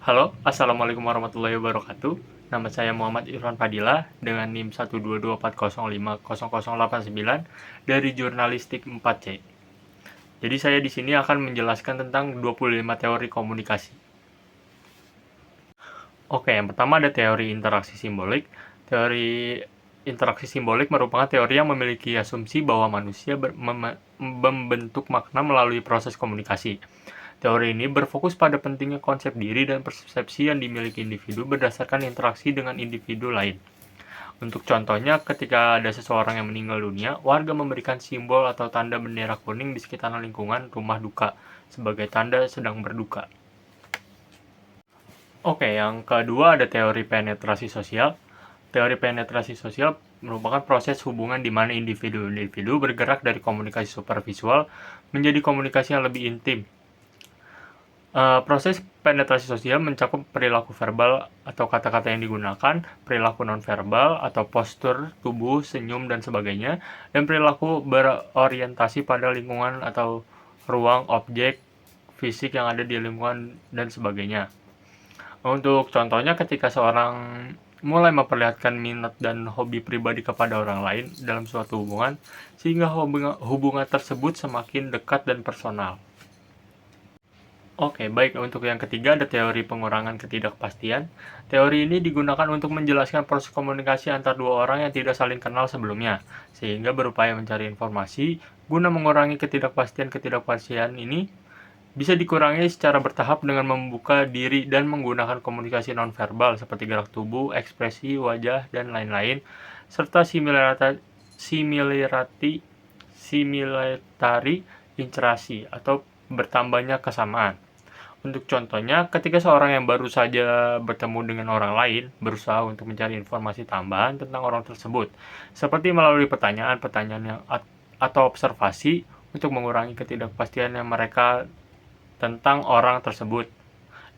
Halo, Assalamualaikum warahmatullahi wabarakatuh. Nama saya Muhammad Irfan Fadila dengan NIM 12240500089 dari Jurnalistik 4C. Jadi saya di sini akan menjelaskan tentang 25 teori komunikasi. Oke, yang pertama ada teori interaksi simbolik. Teori interaksi simbolik merupakan teori yang memiliki asumsi bahwa manusia membentuk makna melalui proses komunikasi. Teori ini berfokus pada pentingnya konsep diri dan persepsi yang dimiliki individu berdasarkan interaksi dengan individu lain. Untuk contohnya, ketika ada seseorang yang meninggal dunia, warga memberikan simbol atau tanda bendera kuning di sekitaran lingkungan rumah duka sebagai tanda sedang berduka. Oke, yang kedua ada teori penetrasi sosial. Teori penetrasi sosial merupakan proses hubungan di mana individu-individu bergerak dari komunikasi supervisual menjadi komunikasi yang lebih intim. Proses penetrasi sosial mencakup perilaku verbal atau kata-kata yang digunakan, perilaku nonverbal atau postur tubuh, senyum, dan sebagainya, dan perilaku berorientasi pada lingkungan atau ruang, objek, fisik yang ada di lingkungan, dan sebagainya. Untuk contohnya, ketika seorang mulai memperlihatkan minat dan hobi pribadi kepada orang lain dalam suatu hubungan, sehingga hubungan tersebut semakin dekat dan personal. Oke, baik. Untuk yang ketiga ada teori pengurangan ketidakpastian. Teori ini digunakan untuk menjelaskan proses komunikasi antar dua orang yang tidak saling kenal sebelumnya, sehingga berupaya mencari informasi guna mengurangi ketidakpastian ini bisa dikurangi secara bertahap dengan membuka diri dan menggunakan komunikasi nonverbal seperti gerak tubuh, ekspresi wajah, dan lain-lain, serta similarity interaksi atau bertambahnya kesamaan. Untuk contohnya, ketika seorang yang baru saja bertemu dengan orang lain berusaha untuk mencari informasi tambahan tentang orang tersebut, seperti melalui pertanyaan-pertanyaan atau observasi untuk mengurangi ketidakpastian yang mereka tentang orang tersebut.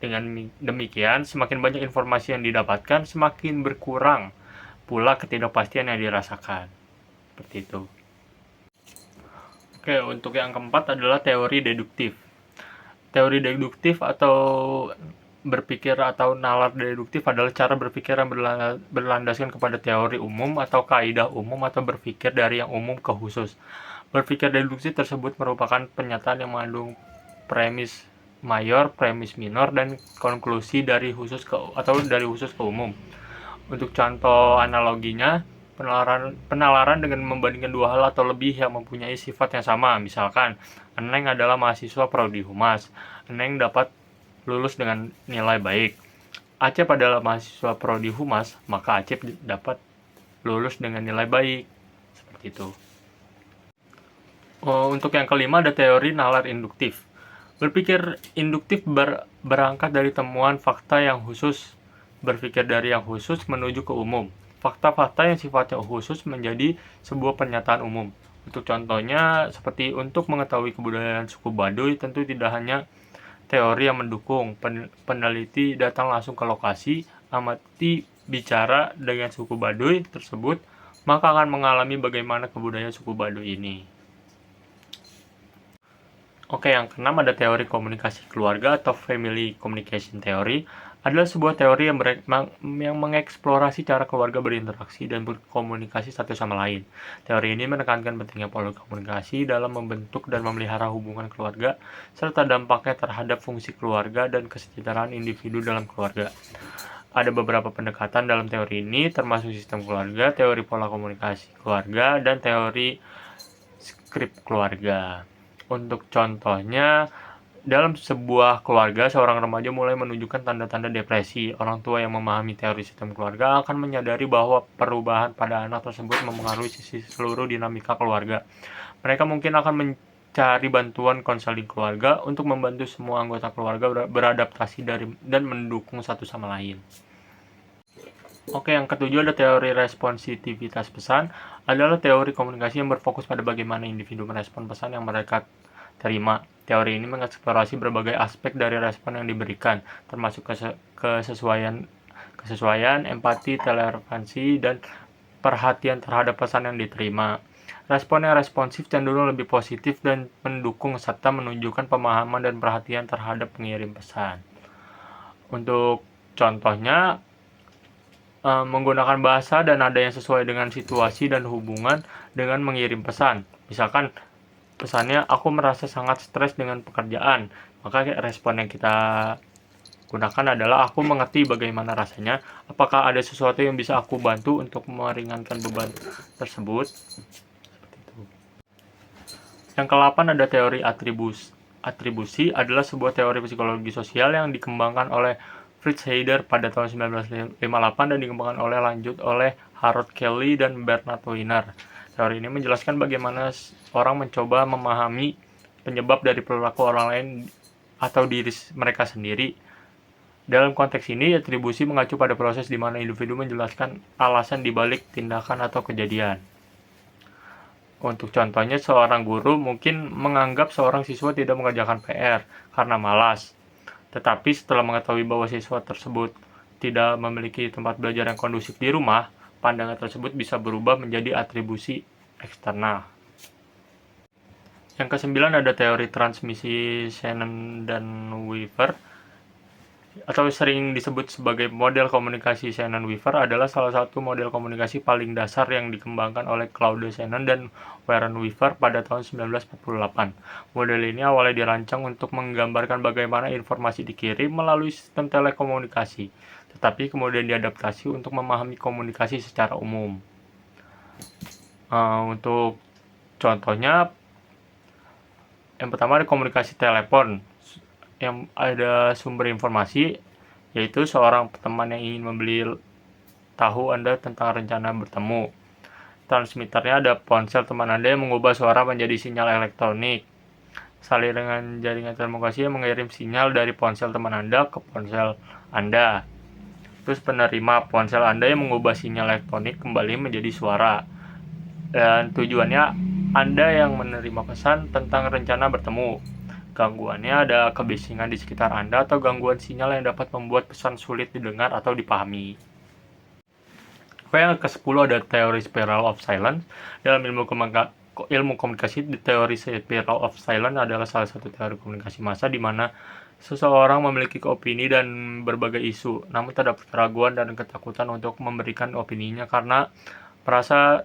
Dengan demikian, semakin banyak informasi yang didapatkan, semakin berkurang pula ketidakpastian yang dirasakan. Seperti itu. Oke, untuk yang keempat adalah teori deduktif. Teori deduktif atau berpikir atau nalar deduktif adalah cara berpikir yang berlandaskan kepada teori umum atau kaidah umum atau berpikir dari yang umum ke khusus. Berpikir deduktif tersebut merupakan penyataan yang mengandung premis mayor, premis minor, dan konklusi dari khusus ke umum. Untuk contoh analoginya, penalaran dengan membandingkan dua hal atau lebih yang mempunyai sifat yang sama. Misalkan, Eneng adalah mahasiswa prodi Humas. Eneng dapat lulus dengan nilai baik. Acep adalah mahasiswa prodi Humas, maka Acep dapat lulus dengan nilai baik. Seperti itu. Untuk yang kelima ada teori nalar induktif. Berpikir induktif berangkat dari temuan fakta yang khusus, berpikir dari yang khusus menuju ke umum. Fakta-fakta yang sifatnya khusus menjadi sebuah pernyataan umum. Untuk contohnya, seperti untuk mengetahui kebudayaan suku Baduy, tentu tidak hanya teori yang mendukung. Peneliti datang langsung ke lokasi, amati bicara dengan suku Baduy tersebut, maka akan mengalami bagaimana kebudayaan suku Baduy ini. Oke, yang keenam ada teori komunikasi keluarga atau family communication theory. Adalah sebuah teori yang mengeksplorasi cara keluarga berinteraksi dan berkomunikasi satu sama lain. Teori ini menekankan pentingnya pola komunikasi dalam membentuk dan memelihara hubungan keluarga, serta dampaknya terhadap fungsi keluarga dan kesejahteraan individu dalam keluarga. Ada beberapa pendekatan dalam teori ini, termasuk sistem keluarga, teori pola komunikasi keluarga, dan teori skrip keluarga. Untuk contohnya, dalam sebuah keluarga, seorang remaja mulai menunjukkan tanda-tanda depresi. Orang tua yang memahami teori sistem keluarga akan menyadari bahwa perubahan pada anak tersebut memengaruhi seluruh dinamika keluarga. Mereka mungkin akan mencari bantuan konseling keluarga untuk membantu semua anggota keluarga beradaptasi dan mendukung satu sama lain. Oke, yang ketujuh ada teori responsivitas pesan. Adalah teori komunikasi yang berfokus pada bagaimana individu merespon pesan yang mereka terima. Teori ini mengeksplorasi berbagai aspek dari respon yang diberikan, termasuk kesesuaian, empati, toleransi, dan perhatian terhadap pesan yang diterima. Respon yang responsif cenderung lebih positif dan mendukung serta menunjukkan pemahaman dan perhatian terhadap pengirim pesan. Untuk contohnya, menggunakan bahasa dan nada yang sesuai dengan situasi dan hubungan dengan mengirim pesan. Misalkan pesannya, aku merasa sangat stres dengan pekerjaan, maka respon yang kita gunakan adalah, aku mengerti bagaimana rasanya, apakah ada sesuatu yang bisa aku bantu untuk meringankan beban tersebut. Seperti itu. Yang ke-8 ada teori atribusi. Atribusi adalah sebuah teori psikologi sosial yang dikembangkan oleh Fritz Heider pada tahun 1958 dan dikembangkan oleh Harold Kelly dan Bernard Wiener. Teori ini menjelaskan bagaimana orang mencoba memahami penyebab dari perilaku orang lain atau diri mereka sendiri. Dalam konteks ini, atribusi mengacu pada proses di mana individu menjelaskan alasan dibalik tindakan atau kejadian. Untuk contohnya, seorang guru mungkin menganggap seorang siswa tidak mengerjakan PR karena malas. Tetapi setelah mengetahui bahwa siswa tersebut tidak memiliki tempat belajar yang kondusif di rumah, pandangan tersebut bisa berubah menjadi atribusi eksternal. Yang ke-9 ada teori transmisi Shannon dan Weaver, atau sering disebut sebagai model komunikasi Shannon-Weaver, adalah salah satu model komunikasi paling dasar yang dikembangkan oleh Claude Shannon dan Warren Weaver pada tahun 1948. Model ini awalnya dirancang untuk menggambarkan bagaimana informasi dikirim melalui sistem telekomunikasi, tetapi kemudian diadaptasi untuk memahami komunikasi secara umum. Untuk contohnya, yang pertama ada komunikasi telepon, yang ada sumber informasi, yaitu seorang teman yang ingin membeli tahu Anda tentang rencana bertemu. Transmitternya ada ponsel teman Anda yang mengubah suara menjadi sinyal elektronik. Salinan jaringan telekomunikasi yang mengirim sinyal dari ponsel teman Anda ke ponsel Anda. Terus penerima ponsel Anda yang mengubah sinyal elektronik kembali menjadi suara. Dan tujuannya, Anda yang menerima pesan tentang rencana bertemu. Gangguannya ada kebisingan di sekitar Anda atau gangguan sinyal yang dapat membuat pesan sulit didengar atau dipahami. Yang ke-10 ada teori spiral of silence. Dalam ilmu komunikasi, teori spiral of silence adalah salah satu teori komunikasi massa di mana seseorang memiliki opini dan berbagai isu, namun terdapat keraguan dan ketakutan untuk memberikan opininya karena merasa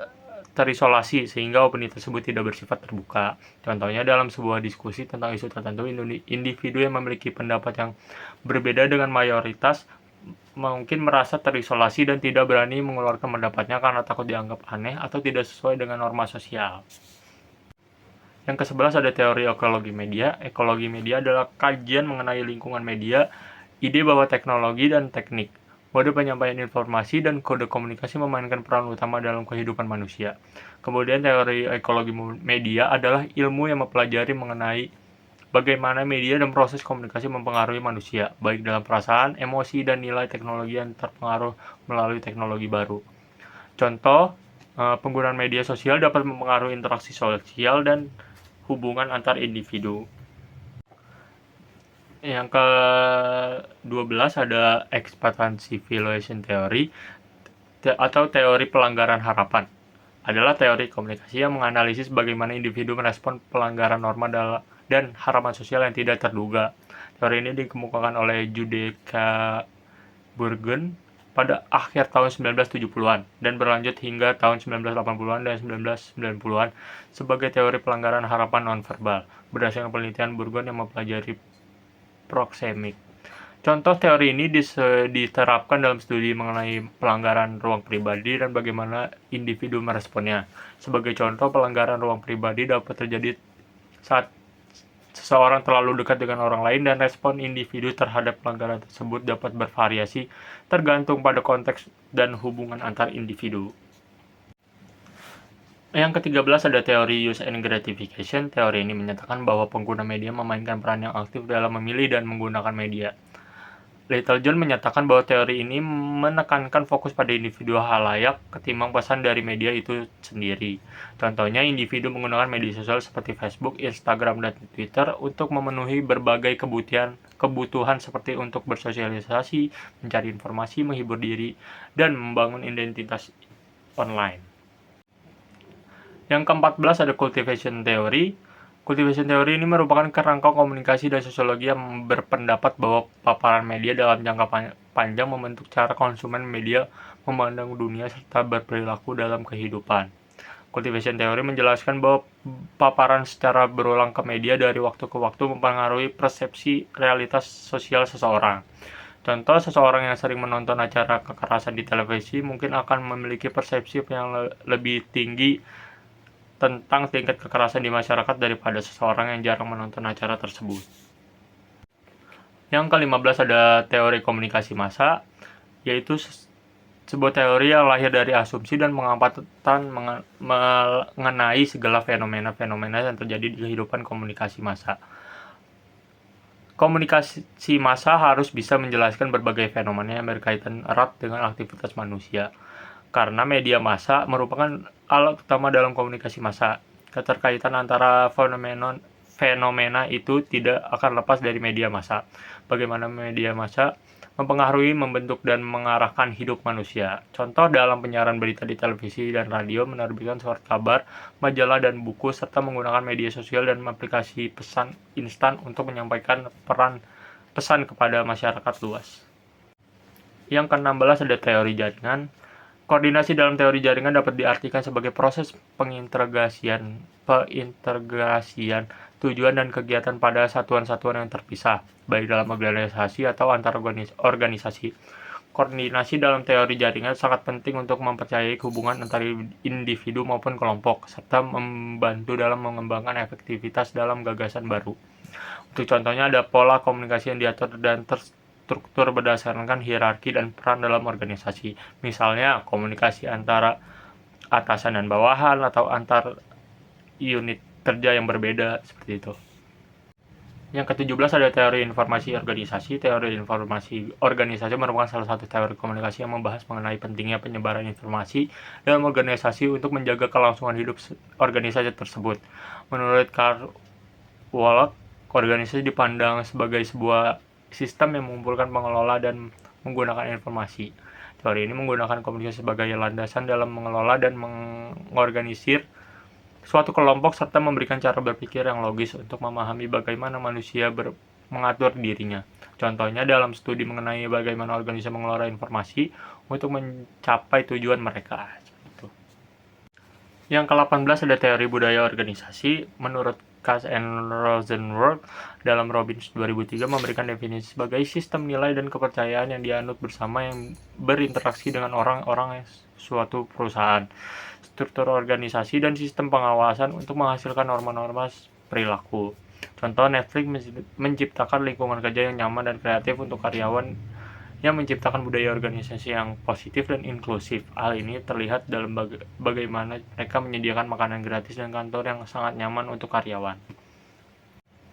terisolasi sehingga opini tersebut tidak bersifat terbuka. Contohnya, dalam sebuah diskusi tentang isu tertentu, individu yang memiliki pendapat yang berbeda dengan mayoritas mungkin merasa terisolasi dan tidak berani mengeluarkan pendapatnya karena takut dianggap aneh atau tidak sesuai dengan norma sosial. Yang ke-11 ada teori ekologi media. Ekologi media adalah kajian mengenai lingkungan media, ide bahwa teknologi dan teknik, mode penyampaian informasi, dan kode komunikasi memainkan peran utama dalam kehidupan manusia. Kemudian teori ekologi media adalah ilmu yang mempelajari mengenai bagaimana media dan proses komunikasi mempengaruhi manusia, baik dalam perasaan, emosi, dan nilai teknologi yang terpengaruh melalui teknologi baru. Contoh, penggunaan media sosial dapat mempengaruhi interaksi sosial dan hubungan antar individu. Yang ke-12 ada expectancy violation theory atau teori pelanggaran harapan. Adalah teori komunikasi yang menganalisis bagaimana individu merespon pelanggaran norma dan harapan sosial yang tidak terduga. Teori ini dikemukakan oleh Jude K. Burgon pada akhir tahun 1970-an dan berlanjut hingga tahun 1980-an dan 1990-an sebagai teori pelanggaran harapan nonverbal berdasarkan penelitian Burgon yang mempelajari proxemic. Contoh teori ini diterapkan dalam studi mengenai pelanggaran ruang pribadi dan bagaimana individu meresponnya. Sebagai contoh, pelanggaran ruang pribadi dapat terjadi saat seseorang terlalu dekat dengan orang lain, dan respon individu terhadap pelanggaran tersebut dapat bervariasi tergantung pada konteks dan hubungan antar individu. Yang ke-13 ada teori use and gratification. Teori ini menyatakan bahwa pengguna media memainkan peran yang aktif dalam memilih dan menggunakan media. Littlejohn menyatakan bahwa teori ini menekankan fokus pada individu halayak ketimbang pesan dari media itu sendiri. Contohnya, individu menggunakan media sosial seperti Facebook, Instagram, dan Twitter untuk memenuhi berbagai kebutuhan seperti untuk bersosialisasi, mencari informasi, menghibur diri, dan membangun identitas online. Yang ke-14 ada cultivation theory. Cultivation teori ini merupakan kerangka komunikasi dan sosiologi yang berpendapat bahwa paparan media dalam jangka panjang membentuk cara konsumen media memandang dunia serta berperilaku dalam kehidupan. Cultivation teori menjelaskan bahwa paparan secara berulang ke media dari waktu ke waktu mempengaruhi persepsi realitas sosial seseorang. Contoh, seseorang yang sering menonton acara kekerasan di televisi mungkin akan memiliki persepsi yang lebih tinggi tentang tingkat kekerasan di masyarakat daripada seseorang yang jarang menonton acara tersebut. Yang ke-15 ada teori komunikasi massa, yaitu sebuah teori yang lahir dari asumsi dan pengamatan mengenai segala fenomena-fenomena yang terjadi di kehidupan komunikasi massa. Komunikasi massa harus bisa menjelaskan berbagai fenomena yang berkaitan erat dengan aktivitas manusia. Karena media massa merupakan alat utama dalam komunikasi massa. Keterkaitan antara fenomena itu tidak akan lepas dari media massa. Bagaimana media massa mempengaruhi, membentuk, dan mengarahkan hidup manusia. Contoh dalam penyiaran berita di televisi dan radio, menerbitkan surat kabar, majalah, dan buku, serta menggunakan media sosial dan aplikasi pesan instan untuk menyampaikan pesan kepada masyarakat luas. Yang ke-16 ada teori jaringan. Koordinasi dalam teori jaringan dapat diartikan sebagai proses pengintegrasian tujuan dan kegiatan pada satuan-satuan yang terpisah, baik dalam organisasi atau antar organisasi. Koordinasi dalam teori jaringan sangat penting untuk mempercayai hubungan antara individu maupun kelompok, serta membantu dalam mengembangkan efektivitas dalam gagasan baru. Untuk contohnya ada pola komunikasi yang diatur dan struktur berdasarkan hierarki dan peran dalam organisasi. Misalnya, komunikasi antara atasan dan bawahan atau antar unit kerja yang berbeda, seperti itu. Yang ke-17 ada teori informasi organisasi. Teori informasi organisasi merupakan salah satu teori komunikasi yang membahas mengenai pentingnya penyebaran informasi dalam organisasi untuk menjaga kelangsungan hidup organisasi tersebut. Menurut Karl Wallach, organisasi dipandang sebagai sebuah sistem yang mengumpulkan, mengelola, dan menggunakan informasi. Teori ini menggunakan komunikasi sebagai landasan dalam mengelola dan mengorganisir suatu kelompok serta memberikan cara berpikir yang logis untuk memahami bagaimana manusia mengatur dirinya. Contohnya dalam studi mengenai bagaimana organisasi mengelola informasi untuk mencapai tujuan mereka. Yang ke-18 ada teori budaya organisasi. Menurut Kass and Rosenberg dalam Robbins 2003 memberikan definisi sebagai sistem nilai dan kepercayaan yang dianut bersama yang berinteraksi dengan orang-orang suatu perusahaan, struktur organisasi, dan sistem pengawasan untuk menghasilkan norma-norma perilaku. Contoh, Netflix menciptakan lingkungan kerja yang nyaman dan kreatif untuk karyawan yang menciptakan budaya organisasi yang positif dan inklusif. Hal ini terlihat dalam bagaimana mereka menyediakan makanan gratis dan kantor yang sangat nyaman untuk karyawan.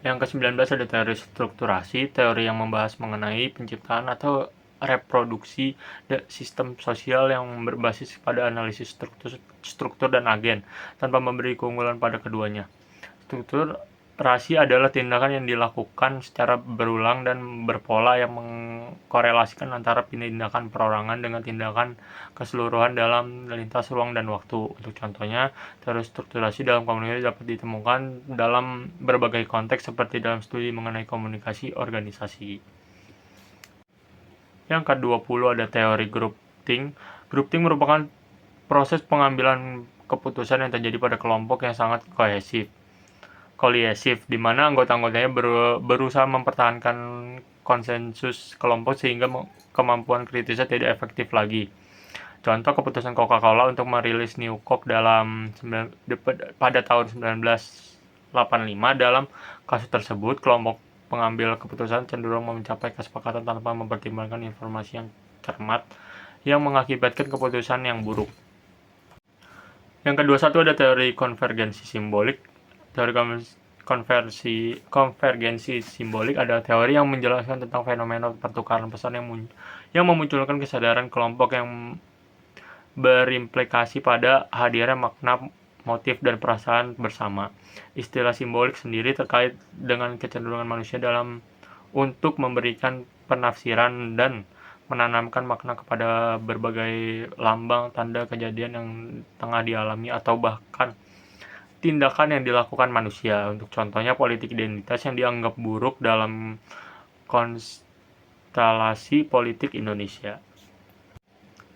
Yang ke-19 ada teori strukturasi, teori yang membahas mengenai penciptaan atau reproduksi sistem sosial yang berbasis pada analisis struktur dan agen, tanpa memberi keunggulan pada keduanya. Strukturasi adalah tindakan yang dilakukan secara berulang dan berpola yang mengkorelasikan antara tindakan perorangan dengan tindakan keseluruhan dalam lintas ruang dan waktu. Untuk contohnya, teori strukturasi dalam komunikasi dapat ditemukan dalam berbagai konteks seperti dalam studi mengenai komunikasi organisasi. Yang ke-20 ada teori group think. Group think merupakan proses pengambilan keputusan yang terjadi pada kelompok yang sangat kohesif, di mana anggota-anggotanya berusaha mempertahankan konsensus kelompok sehingga kemampuan kritisnya tidak efektif lagi. Contoh, keputusan Coca-Cola untuk merilis New Coke pada tahun 1985. Dalam kasus tersebut, kelompok pengambil keputusan cenderung mencapai kesepakatan tanpa mempertimbangkan informasi yang cermat yang mengakibatkan keputusan yang buruk. Yang ke-21 ada teori konvergensi simbolik. Teori konvergensi simbolik adalah teori yang menjelaskan tentang fenomena pertukaran pesan yang memunculkan kesadaran kelompok yang berimplikasi pada hadirnya makna, motif, dan perasaan bersama. Istilah simbolik sendiri terkait dengan kecenderungan manusia untuk memberikan penafsiran dan menanamkan makna kepada berbagai lambang tanda kejadian yang tengah dialami atau bahkan tindakan yang dilakukan manusia. Untuk contohnya politik identitas yang dianggap buruk dalam konstelasi politik Indonesia.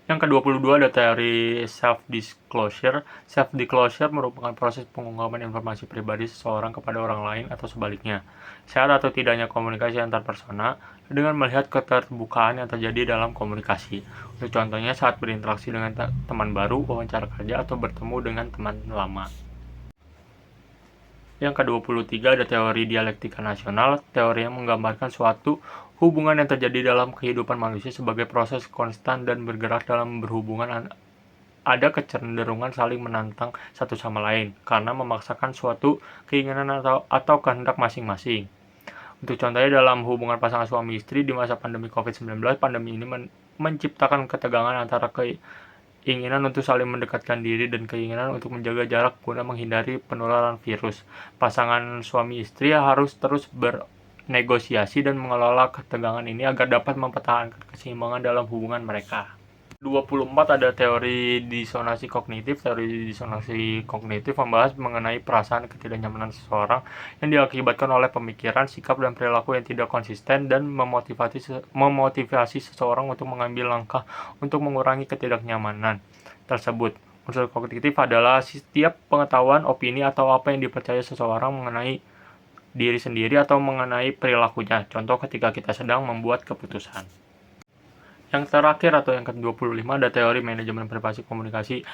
Yang ke-22 ada teori self-disclosure. Self-disclosure merupakan proses pengungkapan informasi pribadi seseorang kepada orang lain atau sebaliknya. Sehat atau tidaknya komunikasi antar persona dengan melihat keterbukaan yang terjadi dalam komunikasi. Untuk contohnya saat berinteraksi dengan teman baru, wawancara kerja, atau bertemu dengan teman lama. Yang ke-23 ada teori dialektika nasional. Teori yang menggambarkan suatu hubungan yang terjadi dalam kehidupan manusia sebagai proses konstan dan bergerak dalam berhubungan. Ada kecenderungan saling menantang satu sama lain karena memaksakan suatu keinginan atau kehendak masing-masing. Untuk contohnya dalam hubungan pasangan suami istri di masa pandemi COVID-19, pandemi ini menciptakan ketegangan antara keinginan untuk saling mendekatkan diri dan keinginan untuk menjaga jarak guna menghindari penularan virus. Pasangan suami istri harus terus bernegosiasi dan mengelola ketegangan ini agar dapat mempertahankan keseimbangan dalam hubungan mereka. 24 ada teori disonansi kognitif. Teori disonansi kognitif membahas mengenai perasaan ketidaknyamanan seseorang yang diakibatkan oleh pemikiran, sikap, dan perilaku yang tidak konsisten dan memotivasi seseorang untuk mengambil langkah untuk mengurangi ketidaknyamanan tersebut. Unsur kognitif adalah setiap pengetahuan, opini, atau apa yang dipercaya seseorang mengenai diri sendiri atau mengenai perilakunya. Contoh ketika kita sedang membuat keputusan. Yang terakhir atau yang ke-25 ada teori manajemen privasi komunikasi.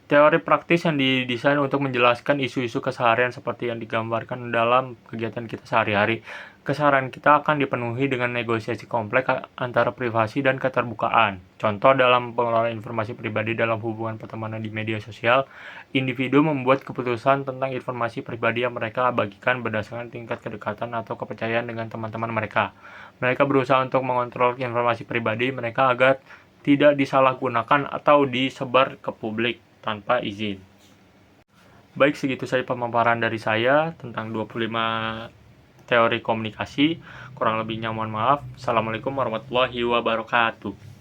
Teori praktis yang didesain untuk menjelaskan isu-isu keseharian seperti yang digambarkan dalam kegiatan kita sehari-hari. Keseharian kita akan dipenuhi dengan negosiasi kompleks antara privasi dan keterbukaan. Contoh dalam pengelolaan informasi pribadi dalam hubungan pertemanan di media sosial, individu membuat keputusan tentang informasi pribadi yang mereka bagikan berdasarkan tingkat kedekatan atau kepercayaan dengan teman-teman mereka. Mereka berusaha untuk mengontrol informasi pribadi mereka agar tidak disalahgunakan atau disebar ke publik tanpa izin. Baik, segitu saja pemaparan dari saya tentang 25 teori komunikasi. Kurang lebihnya mohon maaf. Assalamualaikum warahmatullahi wabarakatuh.